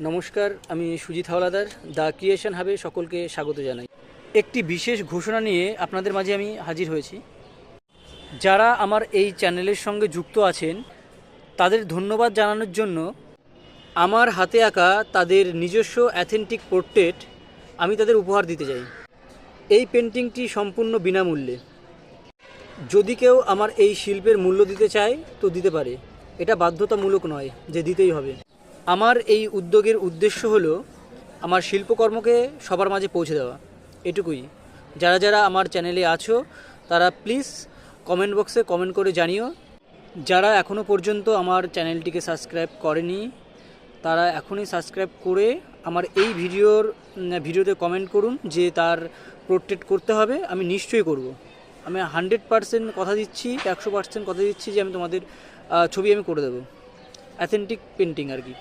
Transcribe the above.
নমস্কার, আমি Sujit Howlader the creation হাবে সকলকে স্বাগত জানাই। একটি বিশেষ ঘোষণা নিয়ে আপনাদের মাঝে আমি হাজির হয়েছি। যারা আমার এই চ্যানেলের সঙ্গে যুক্ত আছেন তাদের ধন্যবাদ জানানোর জন্য আমার হাতে আঁকা তাদের নিজস্ব অ্যাথেন্টিক পোর্ট্রেট আমি তাদের উপহার দিতে চাই। এই পেন্টিংটি সম্পূর্ণ বিনামূল্যে। যদি কেউ আমার এই শিল্পের মূল্য দিতে চায় তো দিতে পারে, এটা বাধ্যতামূলক নয় যে দিতেই হবে। আমার এই উদ্যোগের উদ্দেশ্য হলো আমার শিল্পকর্মকে সবার মাঝে পৌঁছে দেওয়া, এটুকুই। যারা যারা আমার চ্যানেলে আছো তারা প্লিজ কমেন্ট বক্সে কমেন্ট করে জানিও। যারা এখনও পর্যন্ত আমার চ্যানেলটিকে সাবস্ক্রাইব করেনি তারা এখনই সাবস্ক্রাইব করে আমার এই ভিডিওতে কমেন্ট করুন যে তার পোর্ট্রেট করতে হবে। আমি নিশ্চয়ই করব। আমি 100% কথা দিচ্ছি, 100% কথা দিচ্ছি যে আমি তোমাদের ছবি আমি করে দেবো। অ্যাথেন্টিক পেন্টিং আর কি।